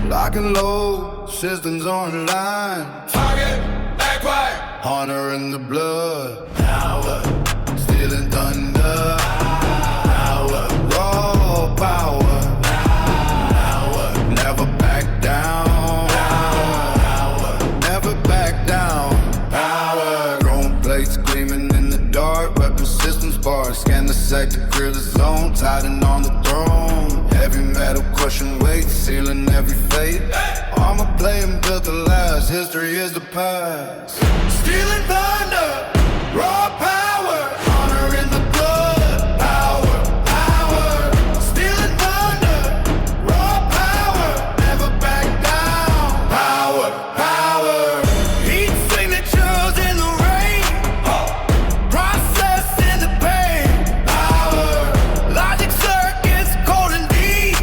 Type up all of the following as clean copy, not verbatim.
Lock and load, systems online. Target, act right. Honor in the blood. Power, stealing thunder. Power, raw power. Power, never back down. Power, never back down. Power, chrome plates gleaming in the dark. Weapon systems bars, scan the sector, clear the zone. Titan on the throne. Heavy metal crushing weight, sealing every fate. Armor playing built to last, history is the past. Stealing thunder, raw power, honor in the blood. Power, power, stealing thunder, raw power, never back down. Power, power, heat signatures in the rain, process in the pain. Power, logic circuits cold and deep,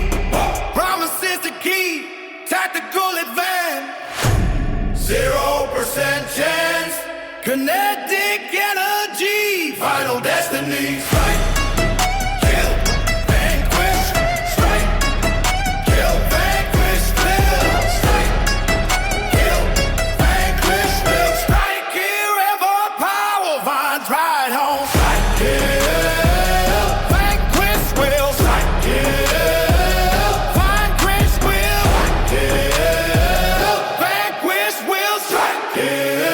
promises to keep, tactical advance. 0% chance, kinetic energy, final destiny. Strike, kill, vanquish, strike, kill, vanquish, kill, strike, kill, vanquish, kill, strike, kill, ever power, finds right home. Strike, kill, vanquish, will, strike, kill, vanquish, will, kill, vanquish, will, strike, kill.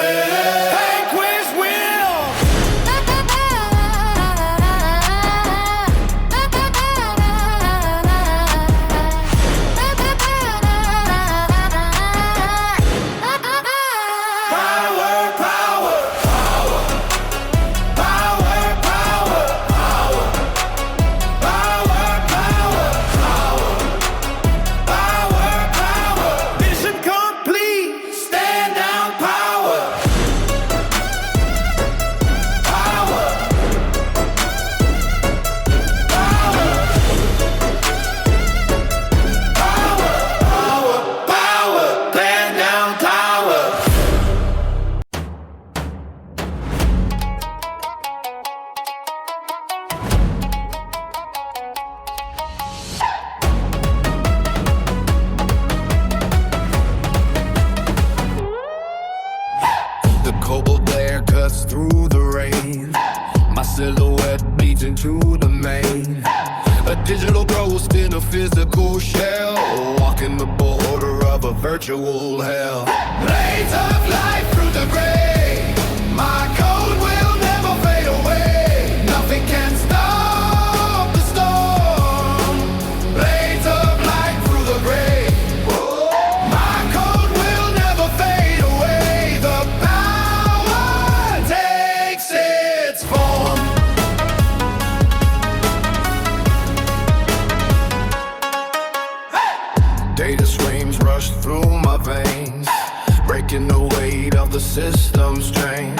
The cobalt glare cuts through the rain. My silhouette bleeds into the main. A digital ghost in a physical shell, walking the border of a virtual hell. Blades of light through the gray. My code will never fade away. Nothing can stop the storm. Blades of light through the gray. My code will never fade away. The power takes its form. Data streams rush through my veins, breaking the weight of the system's strains.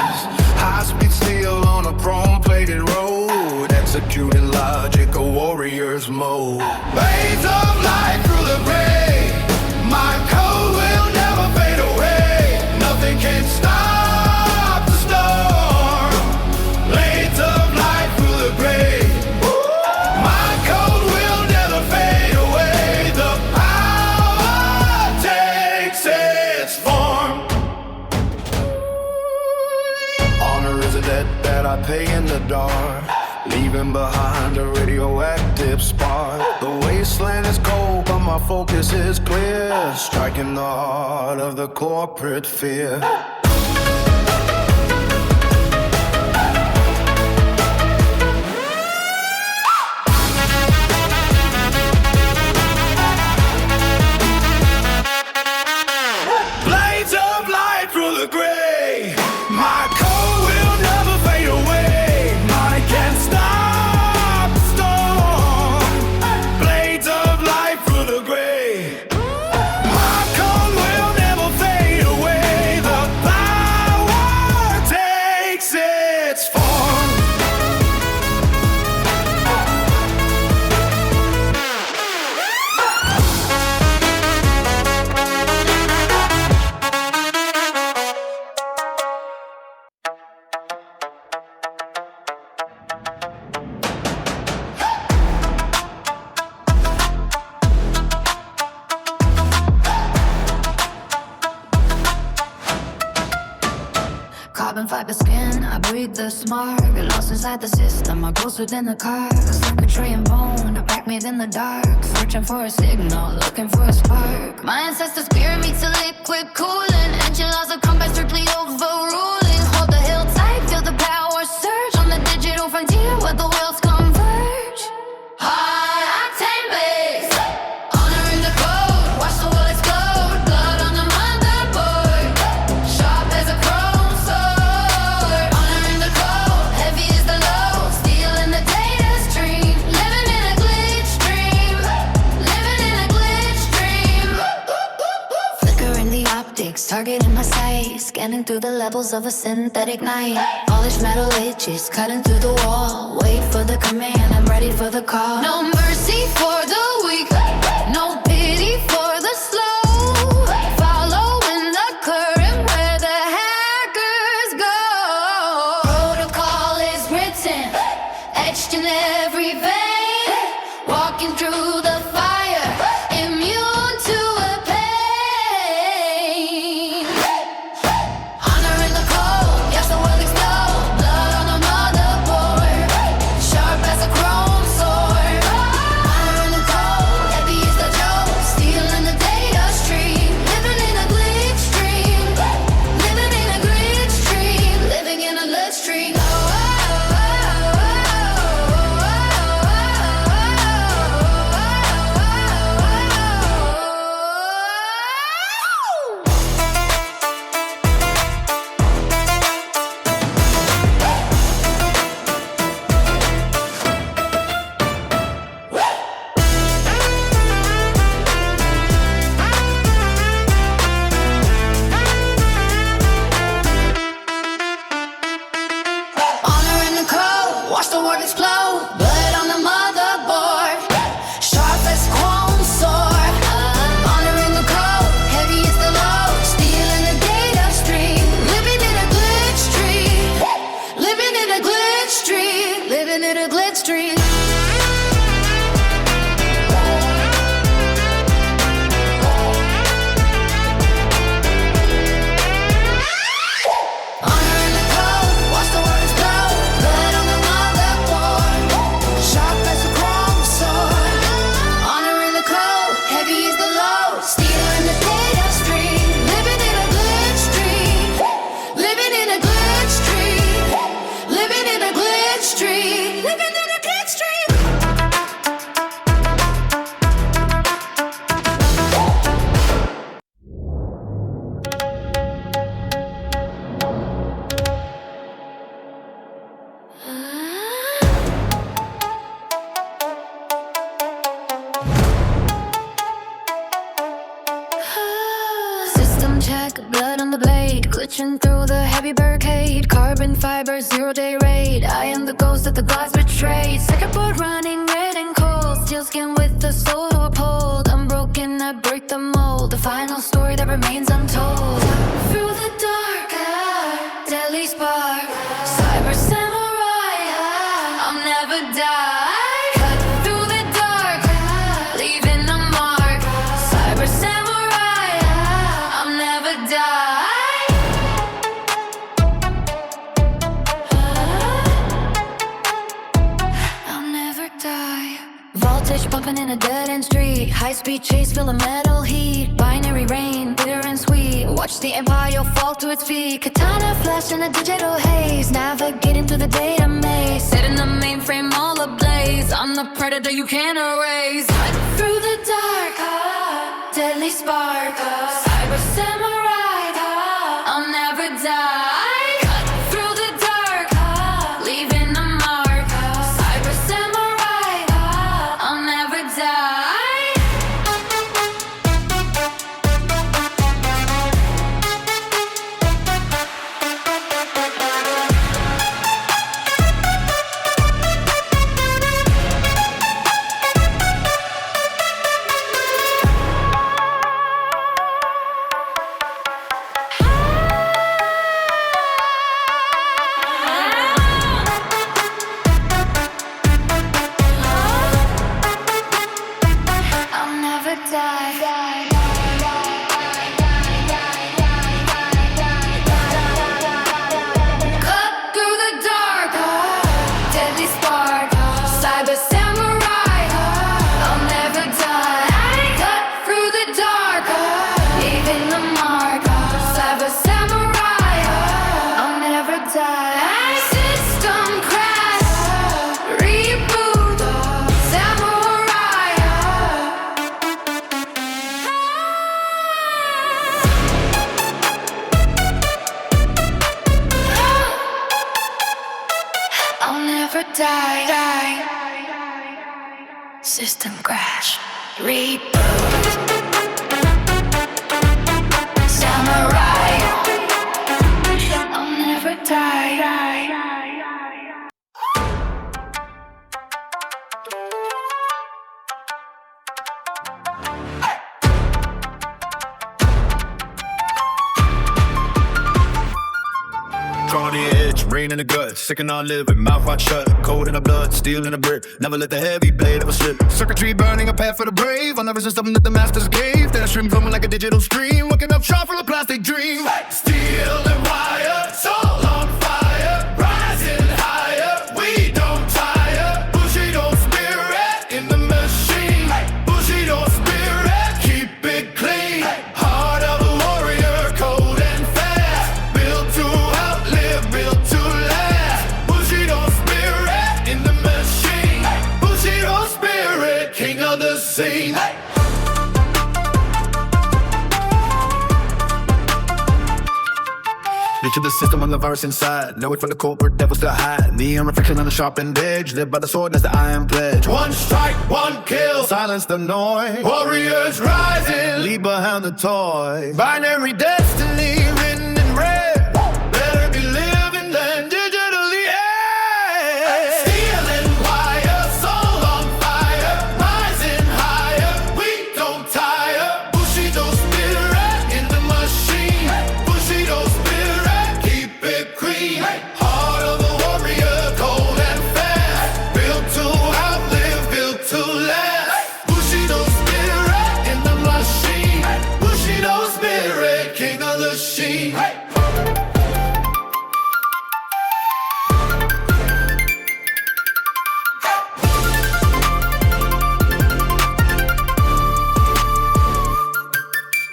High-speed steel on a chrome-plated road, executing logic, a warrior's mode. Blades of light through the gray. My code will never fade away. Nothing can stop the storm. Blades of light through the gray. My code will never fade away. The power takes its form. Honor is a debt that I pay in the dark, leaving behind a radioactive spark. The wasteland is cold, but my focus is clear, striking the heart of the corporate fear. Blades of light through the gray. My code will never fade away. Money can't stop the storm. Blades of light through the gray. My code will never fade away. The carbon fiber skin, I breathe the smog. Lost inside the system, I'm closer than the cars. Like a tray and bone, I pack me in the dark. Searching for a signal, looking for a spark. My ancestors' spirit meets a liquid cooling. Ancient laws of combat strictly overruling. Hold the hill tight, feel the power surge. On the digital frontier where the worlds converge. High octane blaze, honoring the code. Watch the world explode. Blood on the motherboard, sharp as a chrome sword. Honoring the code, heavy as the load. Stealing the data stream, living in a glitch dream. Living in a glitch dream. Flickering the optics, targeting my sight. Scanning through the levels of a synthetic night. Polished metal edges, cutting through the wall. Wait for the command, I'm ready for the call. No mercy for the weak, no pity for the slow. Following the current where the hackers go. Protocol is written, etched in every vein. Walking through the fire, immune to a pain. Honoring the code, yes the world explode. Blood on the motherboard, sharp as a chrome sword. Honoring the code, heavy as the joke. Stealing the data stream, living in a glitch dream. Living in a glitch dream, living in a glitch dream. Honoring the code, watch the world explode. Blood on the motherboard, sharp as chrome sword. Honoring the code, heavy as the load. Stealing the data stream, living in a glitch dream. Living in a glitch dream, living in a glitch dream. Honoring the code, watch the world explode. Blood on the motherboard, sharp as a chrome sword. Honoring the code, heavy as the load. Stealing the data stream, living in a glitch dream. Living in a glitch dream. Living in a glitch dream. Living in a glitch dream. System check, blood on the blade. Glitching through the heavy barricade. Carbon fiber, 0-day raid. I am the ghost that the glass betrayed. Second board running red and cold. Steel skin with the soul uphold. Unbroken, I break the mold. The final story that remains untold. Through the dark, deadly spark. Cyber samurai, I'll never die. Cut through the dark, leaving a mark. Cyber samurai, I'll never die. I'll never die. Voltage pumping in a dead-end street. High-speed chase, feel the metal heat. Binary rain, bitter and sweet. Watch the empire fall to its feet. Katana flash in a digital haze. Navigating through the data maze. Setting the mainframe all ablaze. I'm the predator you can't erase. Cut through the dark, deadly spark. Cyber samurai, I'll never die. Cut through the dark, leaving a mark. Cyber samurai, I'll never die. die. System crash. Reboot. Samurai. I'll never die. On the edge, rain in the guts, sick and all living, mouth wide shut, cold in the blood, steel in the brick, never let the heavy blade ever slip. Circuitry burning, a path for the brave, I'll never resist something that the masters gave. Then I stream flowing like a digital stream, waking up sharp from a plastic dream. Steel and wire, soul on fire, rising higher, we don't tire. Bushido spirit in the machine, Bushido spirit, keep it clean. Heart of a warrior, cold and fast, built to outlive, built to last. Bushido spirit in the machine, Bushido spirit, king of the scene. Picture the system on the virus inside. Know it from the corporate devils to hide. Neon reflection on the sharpened edge. Live by the sword, that's the iron pledge. One strike, one kill. Silence the noise. Warriors rising. Leave behind the toy. Binary destiny written in red. Better be living than digitally. Yeah. Steel and wire, soul on fire. Rising higher, we don't tire. Bushido spirit in the machine. Bushido spirit, keep it clean. Heart of a warrior, cold and fast. Built to outlive, built to last. Bushido spirit in the machine. Bushido spirit, king of the sheen.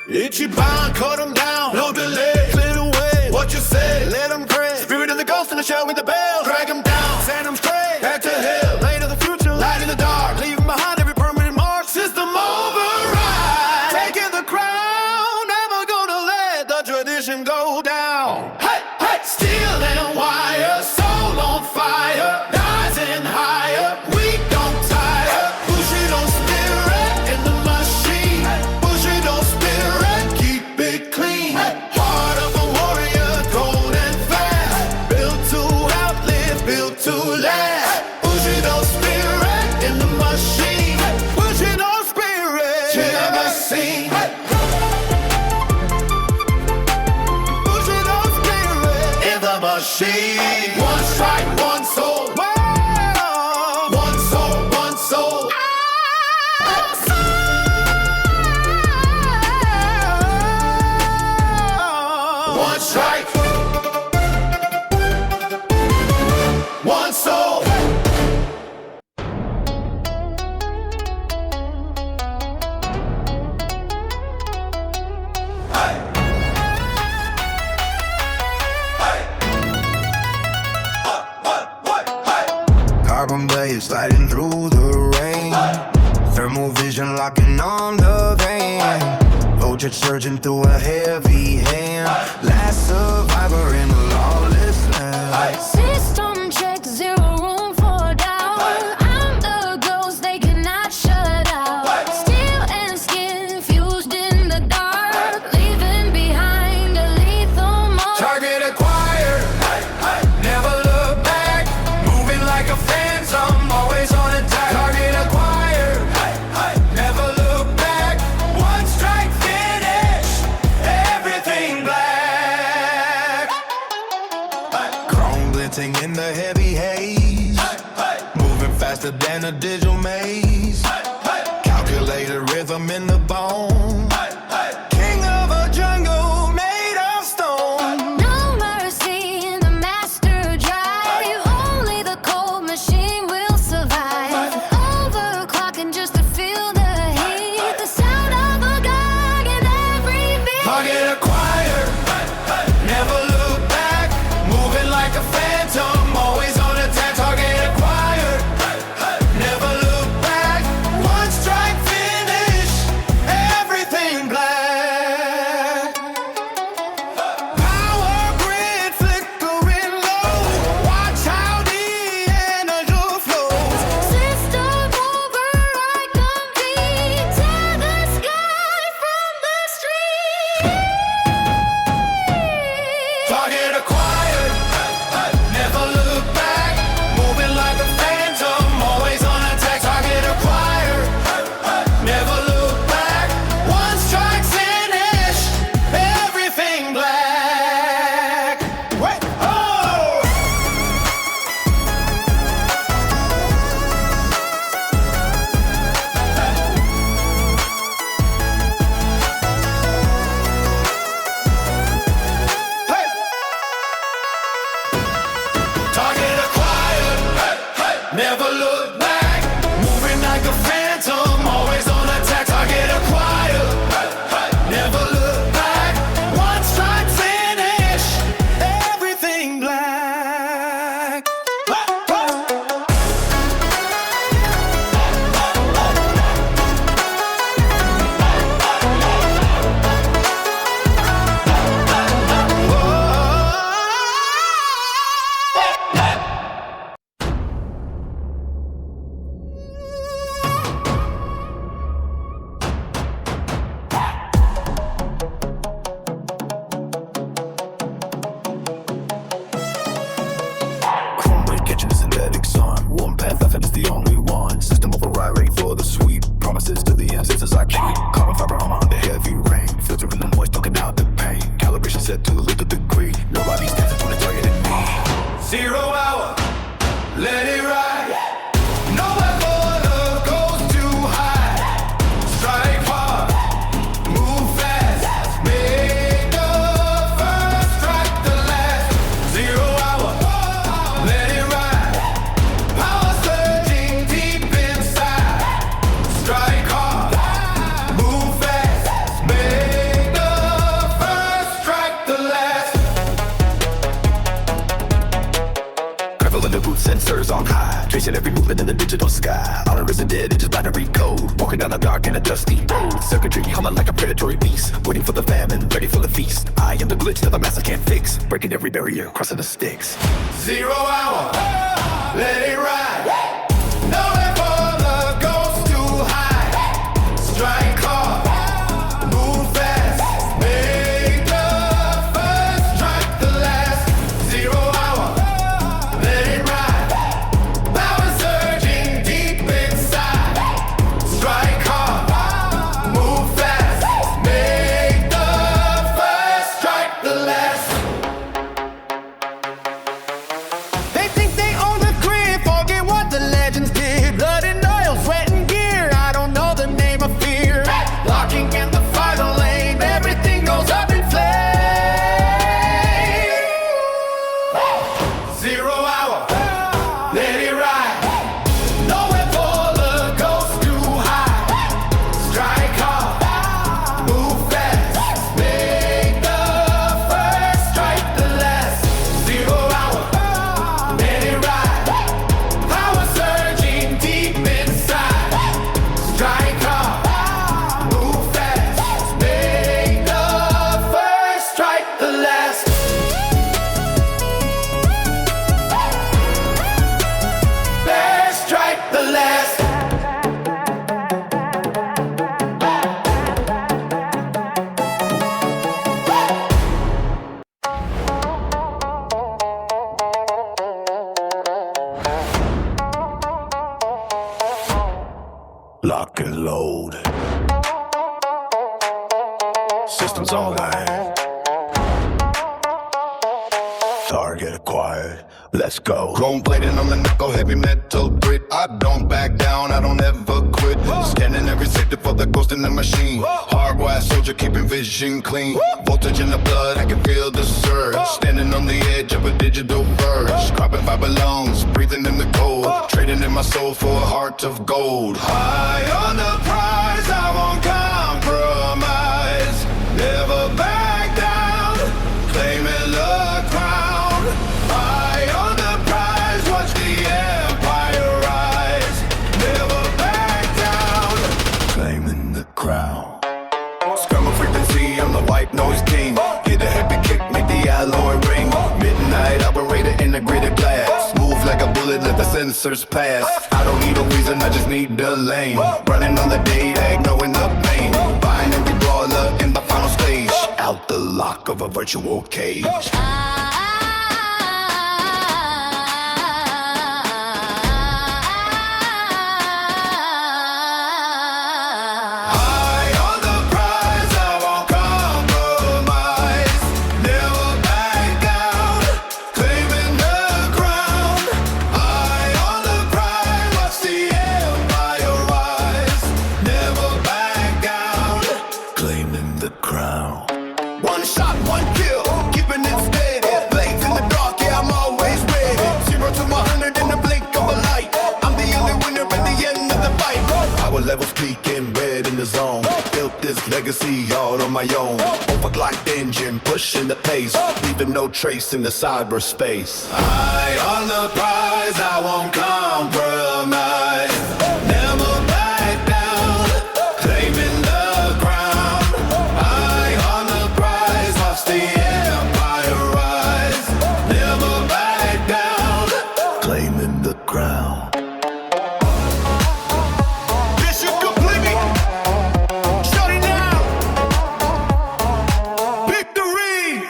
Ichiban, cut them down, no delay, clear the way. What you say, let them pray. Spirit of the ghost in the shell with the bell. Drag them down, send them straight back to hell. Light of the future, light in the dark. Leaving behind every permanent mark. System override, taking the crown. Never gonna let the tradition go down. Hey, hey, steel and wire, soul on fire. Rising higher, we don't tire. Bushido spirit in the machine. Bushido spirit, keep it clean. Heart of a warrior, cold and fast. Built to outlive, built to last. Bushido spirit in the machine. Bushido spirit, never seen. Bushido spirit in the machine. One strike, one soul. One soul, one soul. One strike, one soul. Carbon blade sliding through the rain. Thermal vision locking on the vein. Voltage surging through a heavy hand. Last survivor in a lawless land. System check, zero room for doubt. I'm the ghost they cannot shut out. Steel and skin fused in the dark, leaving behind a lethal mark. Target acquired, never look back. Moving like a phantom, always on attack. Target acquired, never look back. One strike finish, everything black. Chrome glinting in the heavy haze. Moving faster than a digital maze. Calculated rhythm in the bone. King of a jungle made of stone. No mercy in the master drive. Only the cold machine will survive. Overclocking just to feel the heat. The sound of a gong in every beat. Target acquired, never look back. Moving like a phantom, always on attack. Target acquired, never look back. One strike finish, everything black. Power grid flickering low. Watch how the energy sensors on high, tracing every movement in the digital sky. Honor isn't dead, it's just binary code. Walking down the dark and a dusty road. Circuitry humming like a predatory beast, waiting for the famine, ready for the feast. I am the glitch that the master can't fix, breaking every barrier, crossing the sticks. 0 hour, let it ride. Nowhere for the ghost too high. Strike hard, move fast. Make the first, strike the last. 0 hour, let it ride. Power surging deep inside. Strike hard, move fast. Make the first, strike the last. They think they own the grid, forget what the legends did. Blood and oil, sweat and gear, I don't know the name of fear. Locking in the final lane, everything goes up in flames. 0 hour, let it ride. Nowhere for the ghost too high. Strike hard, move fast. Make the first, strike the last. 0 hour, let it ride. Power surging deep inside. Strike hard, move fast. Make the first, strike the last. First, strike the last. Lock and load. Systems online. Target acquired. Let's go. Chrome plating on the knuckle, heavy metal grit. I don't back down, I don't ever quit. Scanning every sector for the ghost in the machine. Hardwired soldier, keeping vision clean. Voltage in the blood, I can feel the surge. Standing on the edge of a digital verge. Carbon fiber lungs, breathing in the cold. Trading in my soul for a heart of gold. High on the prize, I won't compromise. Never back down, claiming the crown. High on the prize, watch the empire rise. Never back down, Claiming the crown. scrum of frequency, I'm the white noise king. Get a heavy kick, make the alloy ring. Midnight operator, integrated glass. Move like a bullet, let the sensors pass. I don't need a reason, I just need the lane. Running on the day, knowing the pain. Binary brawler in the final stage. Out the lock of a virtual cage. High on the prize, I won't compromise. Never back down, claiming the crown. High on the prize, watch the empire rise. Never back down, Claiming the crown. one shot, one kill, keeping it steady. Blades in the dark, yeah, I'm always ready. 0 to 100 in the blink of a light. I'm the only winner at the end of the fight. Our levels peaking, red in the zone. Built this legacy all on my own. Overclocked engine, pushing the pace. Leaving no trace in the cyberspace. Eye on the prize, I won't compromise. Never back down, claiming the crown. Eye on the prize, watch the empire rise. Never back down, Claiming the crown. mission complete. Shut it down. Victory.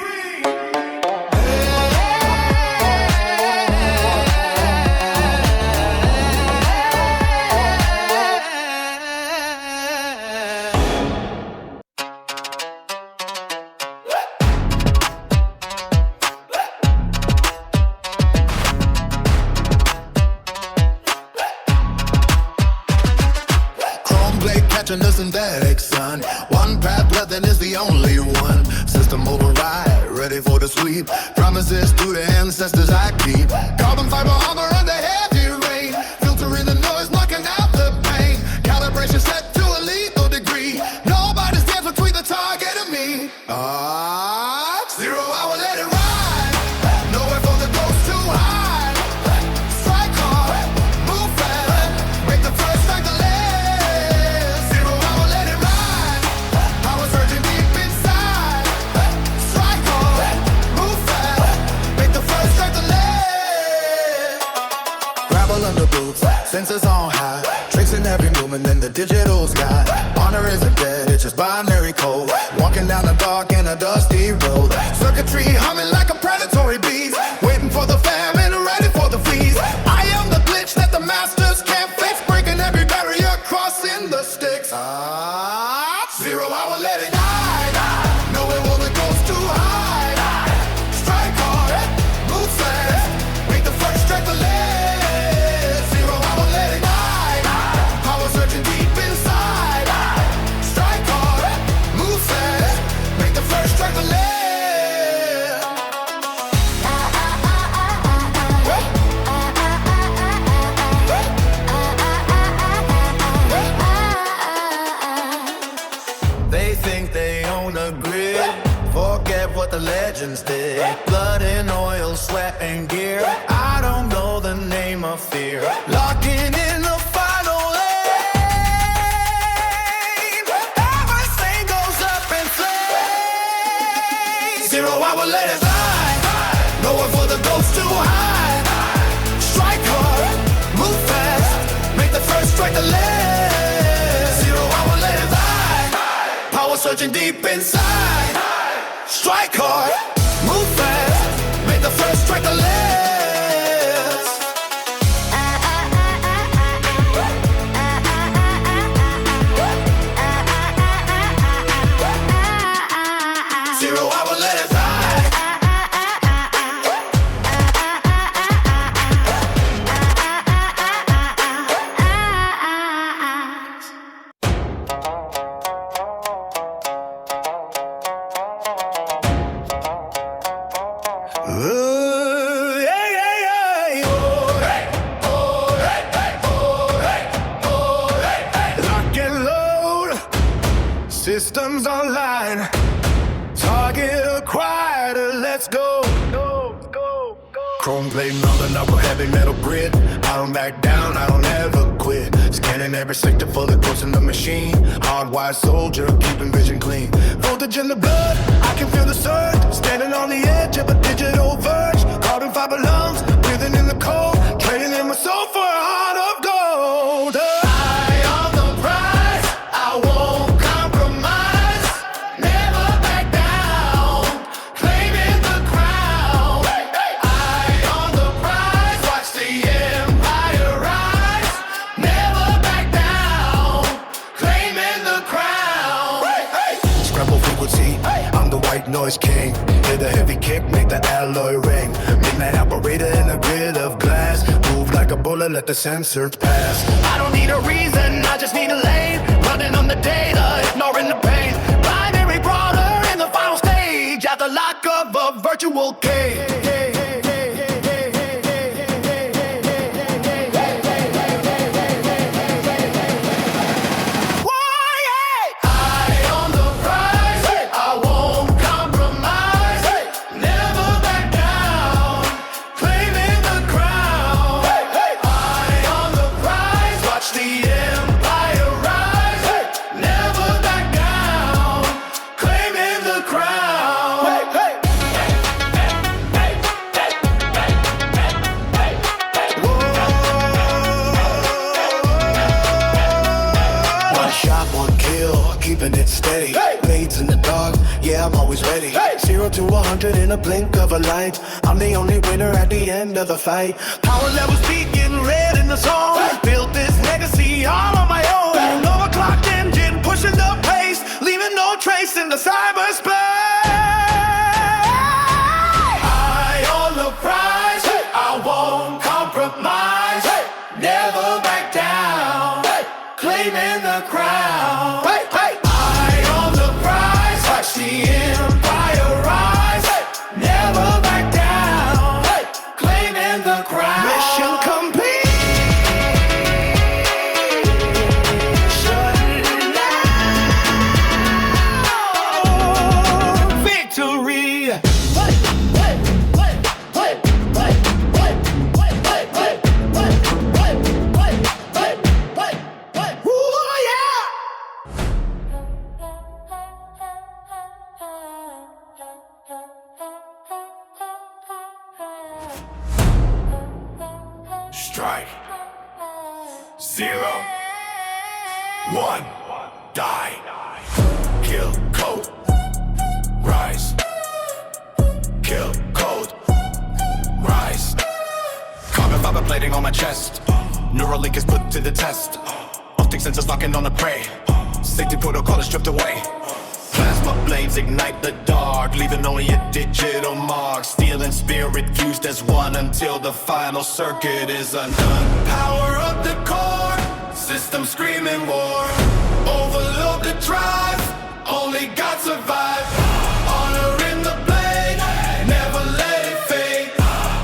Chrome blade catching the synthetic sun. One path left and is the only one. System override, ready for the sweep. Promises to the ancestors I keep. Carbon fiber armor under heavy rain. Filtering the noise, knocking out the pain. Calibration set to a lethal degree. Nobody stands between the target and me. 0 hour, let it ride. Nowhere for the ghost too high. Strike digital sky. Honor isn't dead, it's just binary code. Walking down the dark in a dusty road. Circuitry humming like a predatory beast. Waiting for the famine, ready for the freeze. I am the glitch that the masters can't fix. Breaking every barrier, crossing the sticks. 0 hour, let it die. Knowing all the goes too high. Strike hard, move fast. Make the first track the last. 0 hour, let it die. Power searching deep inside. Strike hard, move fast. Make the first track the last. They think they own the grid. Forget what the legends did. Blood and oil, sweat and gear. I don't know the name of fear. Locking in the final lane. Everything goes up in flames. 0 hour, let it fly. Going for the ghost too high. Strike hard, move fast. Make the first strike the last. 0 hour, let it fly. Power surging deep inside. Strike hard, move fast. Make the first strike the last. 0 hour, let it fly. Ooh, yeah, yeah, yeah. Oh, hey, oh, hey, hey, oh, hey, oh, hey, hey. Lock and load, systems online. Target acquired, let's go. Chrome plate on the knuckle, heavy metal grid. I don't back down, I don't ever quit. Scanning every sector for the ghost in the machine. Hardwired soldier, keeping vision clean. Voltage in the blood, I can feel the surge. Standing on the edge of a digital verge. Carbon fiber lungs, breathing in the cold. Trading in my soul for a heart of gold. Eye on the prize, I won't compromise. Never back down, claiming the crown. Eye on the prize, watch the empire rise. Never back down, claiming the crown. Scramble frequency, I'm the white noise king. Hear the heavy kick, make the alloy ring. Midnight operator in a grid of glass. Move like a bullet, let the sensors pass. I don't need a reason, I just need a lane. Running on the data, ignoring the pain. Binary brawler in the final stage. At the lock of a virtual cage. Keeping it steady, blades in the dark, yeah, I'm always ready. 0 to 100 in a blink of a light. I'm the only winner at the end of the fight. Power levels peaking, red in the zone. Built this legacy all on my own. Overclocked engine, pushing the pace, leaving no trace in the cyberspace. Eye on the prize, I won't compromise. Never back down, claiming the crown. Eye on the prize, watch the empire rise. Never back down, claiming the crown. Mission complete. Victory. Strike 0 One, die. Kill code. Rise. Kill code. Rise. Carbon fiber plating on my chest. Neural link is put to the test. Optic sensors locking on the prey. Safety protocol is stripped away. Plasma blades ignite the dark, leaving only a digital mark. Steel and spirit fused as one until the final circuit is undone. Power up the core, system screaming war. Overload the drive, only God survive. Honor in the blade, never let it fade.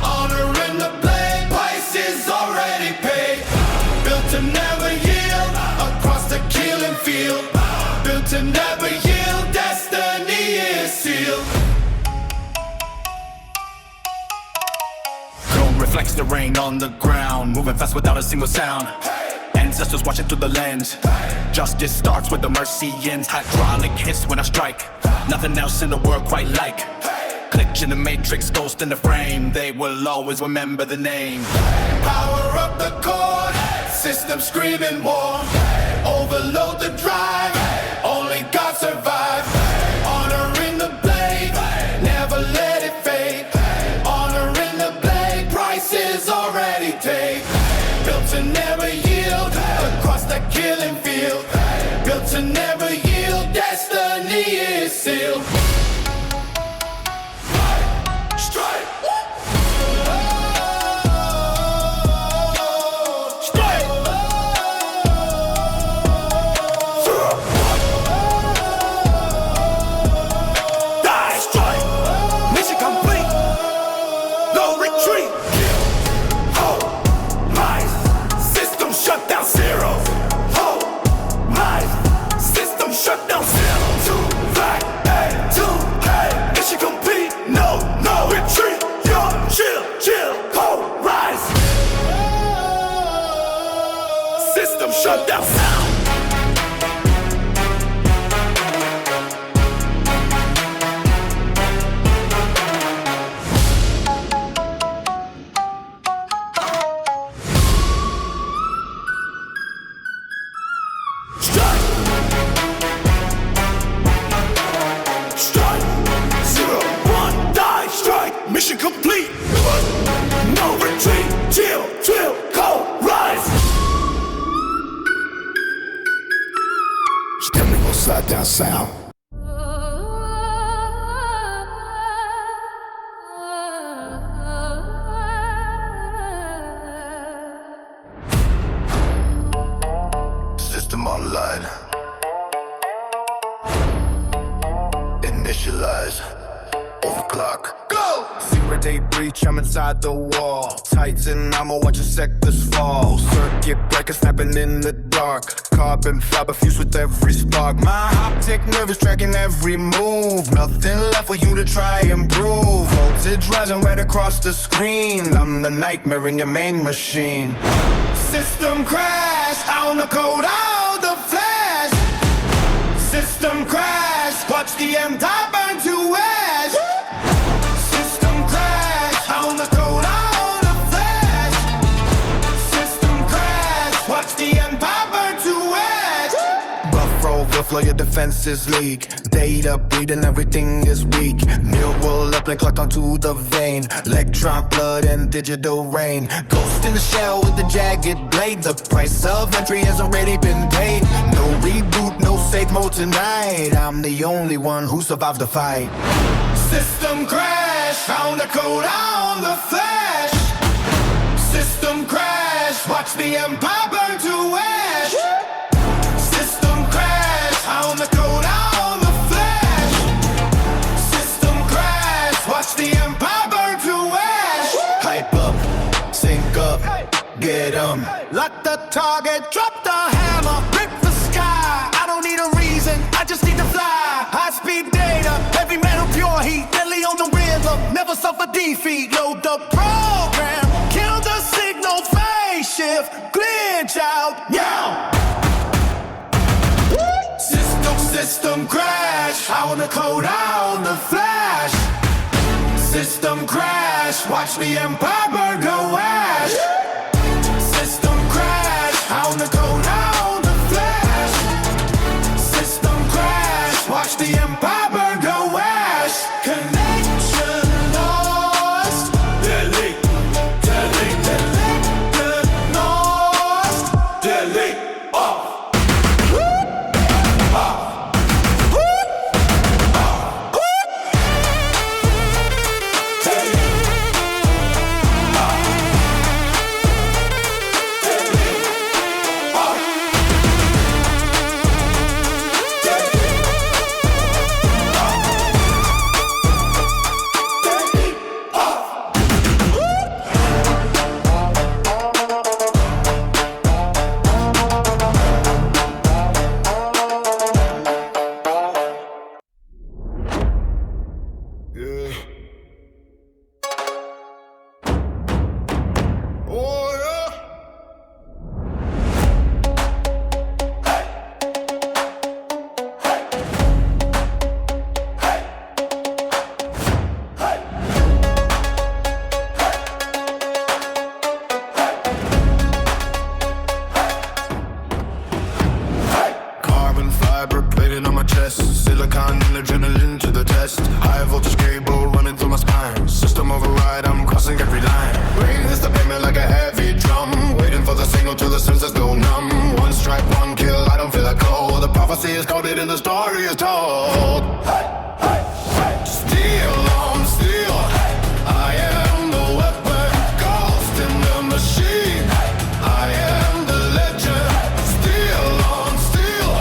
Honor in the blade, price is already paid. Built to never yield, across the killing field. Built to never yield, destiny is sealed. Chrome reflects the rain on the ground, moving fast without a single sound. Ancestors watching through the lens. Justice starts with the mercy ends. Hydraulic hits when I strike. Nothing else in the world quite like. Glitch in the matrix, ghost in the frame. They will always remember the name. Power up the core, system screaming war. Overload the drive, only God survive. Honor in the blade, never let it fade. Honor in the blade, price is already paid. Built to never yield, across the killing field. Built to never yield, destiny is sealed. Strike! Strike! Die! Strike! Mission complete! No retreat! Hold! Lies! System shut down zero! Hold! Lies! System shut down zero! 2-8! Mission complete! No retreat! Chill! Hold! Rise! System shut down sound! Strike! 0-1, die! Strike! Mission complete! No retreat! Chill! Cold! Rise! Stemming upside down sound. System online. Initialize. Overclock. Go! Zero-day breach, I'm inside the wall. Titan, I'ma watch your sectors fall. Circuit breaker snapping in the dark. Carbon fiber fused with every spark. My optic nerve is tracking every move. Nothing left for you to try and prove. Voltage rising right across the screen. I'm the nightmare in your main machine. System crash, on the code, on the flash. System crash, watch the empire burn to ash. System crash, on the code, on the flash. System crash, watch the empire burn to ash. Buff overflow, your defenses leak. Data bleeding, everything is weak. Neural uplink clocked onto the vein. Electron blood and digital rain. Ghost in the shell with the jagged blade. The price of entry has already been paid. No reboot, no safe mode tonight. I'm the only one who survived the fight. System crash, found the code on the flash. System crash, watch the empire burn to ash. System crash, found the code on the flash. System crash, watch the empire burn to ash. Hype up, sync up, get 'em. Lock the target, drop the hammer, rip the sky. I don't need a reason, I just need to fly. High speed data, heavy metal, pure heat, deadly on the rhythm, never suffer defeat. Load the program, kill the signal, phase shift, glitch out, yeah. System crash, I wanna code out the flash. System crash, watch the empire burn to ash. System crash, I wanna code out the flash. Yeah. Oh yeah. Carbon fiber plated on my chest, silicon and adrenaline to the test. High voltage cable running through my spine. System override, I'm crossing every line. Raise the payment like a heavy drum. Waiting for the signal till the senses go numb. One strike, one kill, I don't feel like cold. The prophecy is coded and the story is told. Steel on steel, I am the weapon, ghost in the machine. I am the legend. Steel on steel,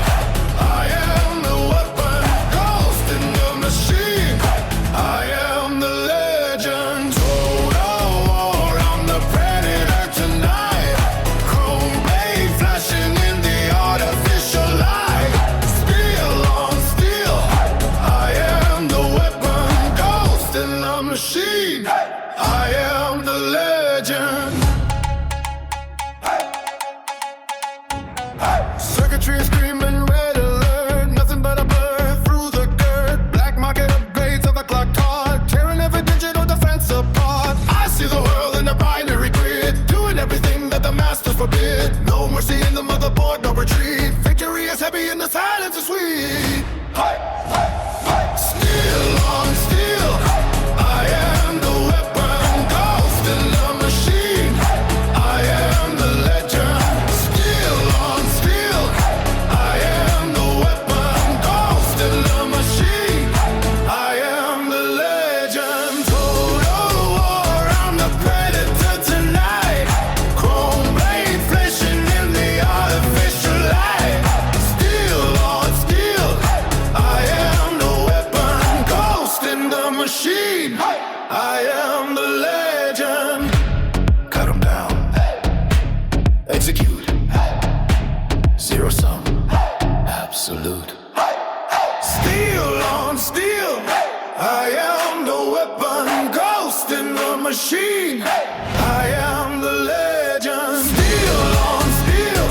I am the weapon, ghost in the machine. I am the legend. Total war, I'm the predator tonight. Chrome blade flashing in the artificial light. Steel on steel, I am the weapon, ghost in the machine. I am the legend. Circuitry is screaming red alert. Nothing but a blur through the dirt. Black market upgrades of a clock card, tearing every digital defense apart. I see the world in a binary grid, doing everything that the masters forbid. No mercy in the motherboard, no retreat. Victory is heavy and the silence is sweet. Steel on steel, I am the weapon, ghost in the machine. I am the legend. Steel on steel, I am the weapon, ghost in the machine. I am the legend. Total war, I'm the predator tonight. Chrome blade flashing in the artificial light. Steel on steel, I am the weapon, ghost in the machine. I am the legend. Cut 'em down. Execute. Zero sum. Absolute. Steel on steel, I am the weapon, ghost in the machine. I am the legend. Steel on steel,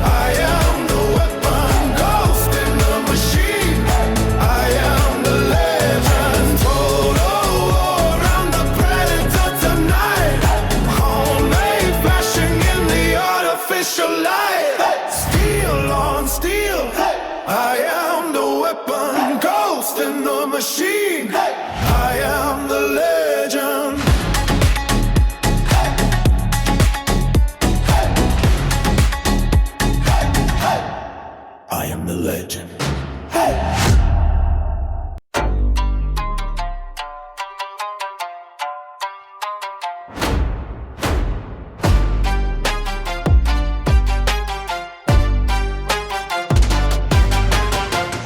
I am the weapon, ghost in the machine. I am the legend. Total war, I'm the predator tonight. Homemade flashing in the artificial light. Steel on steel, I am the weapon, ghost in the machine. I am the legend. I am the legend.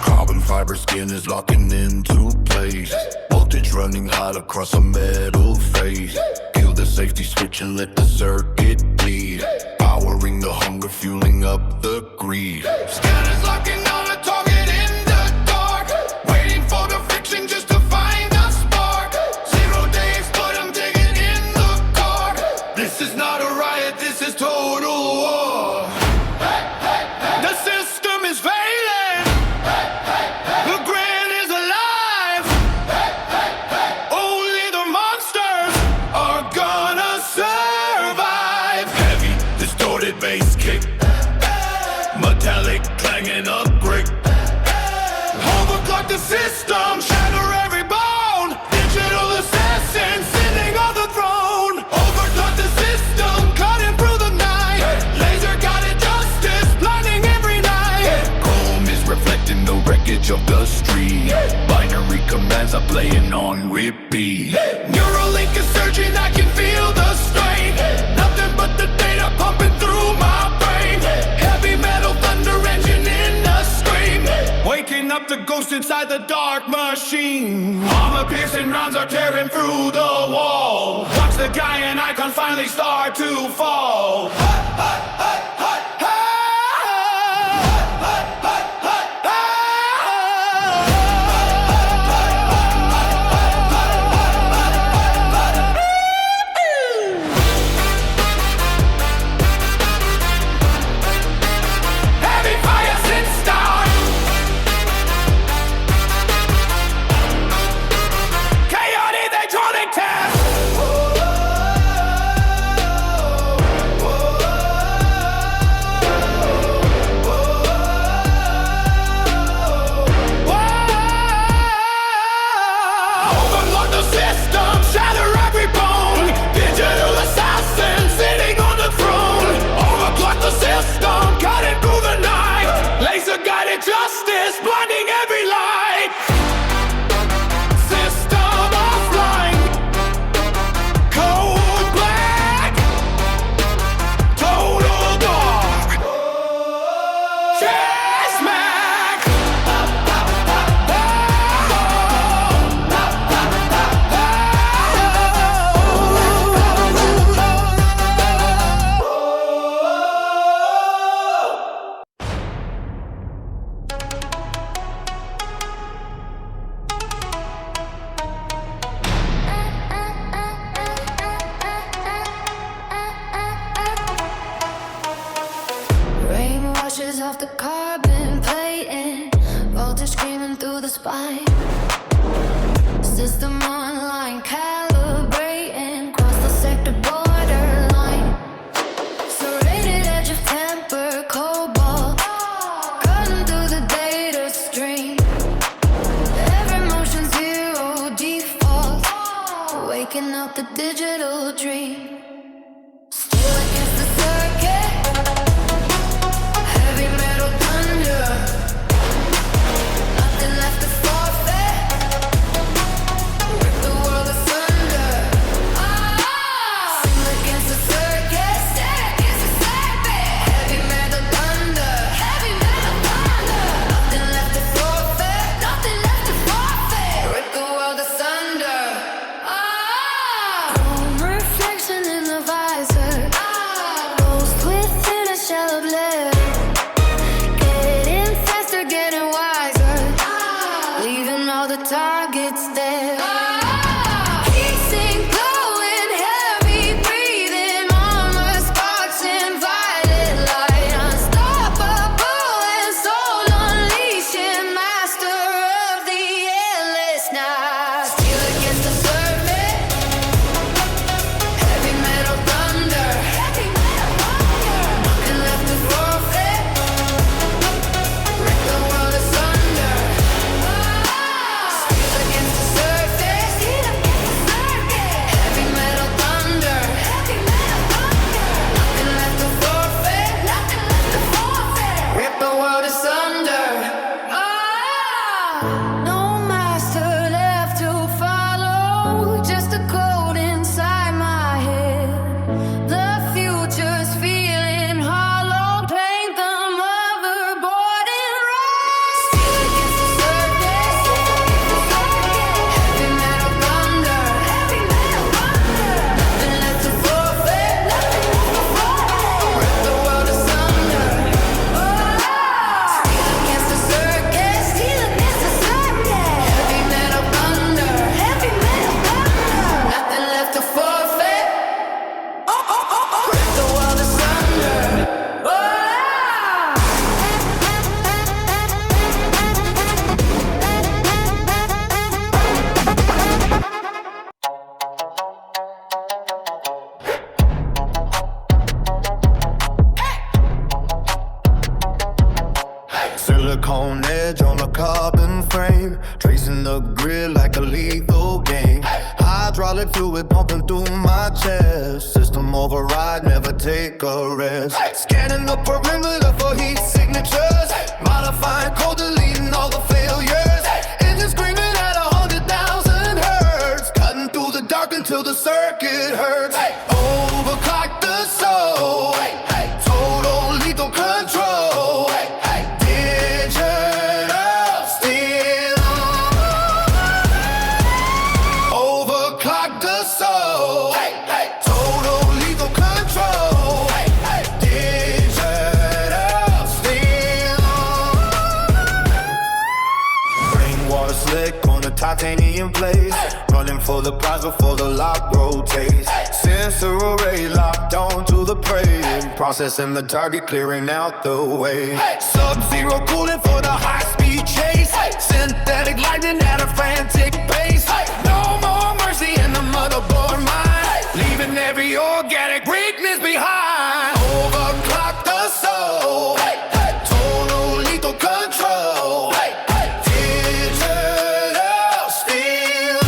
Carbon fiber skin is locking into place. Voltage running hot across a metal face. Kill the safety switch and let the circuit bleed. Powering the hunger, fueling up the greed. Scanners locking on a target in the dark. Waiting for the friction just to find a spark. 0 days, but I'm digging in the dark. This is not a riot, this is total war. The system is failing. The grid is alive. Only the monsters are gonna survive. Heavy, distorted bass kick. Metallic clanging up brick. Overclock the system, shatter every bone. Digital assassin sitting on the throne. Overclock the system, cutting through the night. Laser guided justice, blinding every night. Chrome is reflecting the wreckage of the street. Binary commands are playing on repeat. Neuralink is surging, I can feel the strain. Nothing but the data pumping through my brain. Heavy metal thunder engine in a scream. Waking up the ghost inside the dark machine. Armor piercing rounds are tearing through the wall. Watch the guy and icon finally start to fall. waking up the digital dream. Still against the circuit, heavy metal thunder. Nothing left to forfeit, rip the world asunder. Still against the circuit, still against the circuit, heavy metal thunder, heavy metal thunder. Nothing left to forfeit, nothing left to forfeit, rip the world asunder. Chrome reflection in the visor, ghost within a shell of lead. Getting faster, getting wiser, leaving all the targets there. Heat sink glowing, heavy breathing, armor sparks in violet light. Unstoppable and soul unleashing, master of the endless night. Still against the surface, heavy metal thunder, heavy metal thunder. Nothing left to forfeit, rip the world asunder. Still against the surface, still against the surface, heavy metal thunder, heavy metal thunder. Nothing left to forfeit, nothing left to forfeit, rip the world asunder. No master left to follow, just a code inside my head. The future's feeling hollow, playing the motherboard and red. Still against the surface, heavy metal thunder, heavy metal thunder. Nothing left to forfeit, nothing left to forfeit, rip the world asunder. Still against the circuit, still against the circuit, heavy metal thunder, heavy metal thunder. Nothing left to forfeit, rip the world asunder. Silicone edge on a carbon frame, tracing the grid like a lethal game. Hydraulic fluid pumping through my chest. System override, never take a rest. Scanning the perimeter for heat signatures. Modifying code, deleting all the failures. Engine screaming at 100,000 hertz. Cutting through the dark until the circuit hurts. Overclock the soul. Total lethal control. Digital steel. Overclock the soul. Total lethal control. Digital steel. Rainwater slick on the titanium plates. Running for the prize before the lock rotates. Sensor array locked onto the prey. Processing the target, clearing out the way. Sub-zero cooling for the high-speed chase. Synthetic lightning at a frantic pace. No more mercy in the motherboard mind. Leaving every organic weakness behind. Overclock the soul. Total lethal control. Digital steel.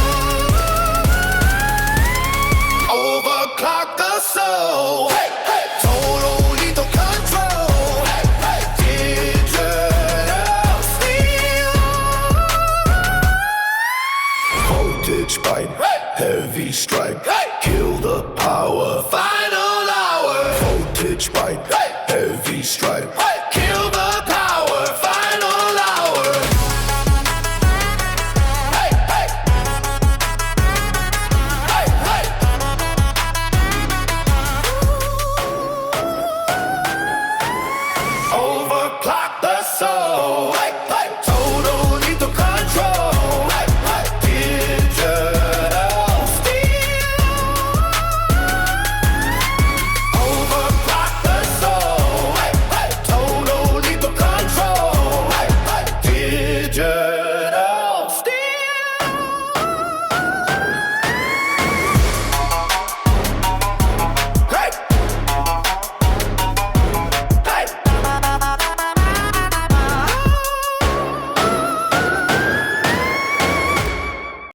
Overclock the soul. Total lethal control. Digital steel. Voltage spike, heavy strike, kill the power. Final hour. Voltage spike, heavy strike,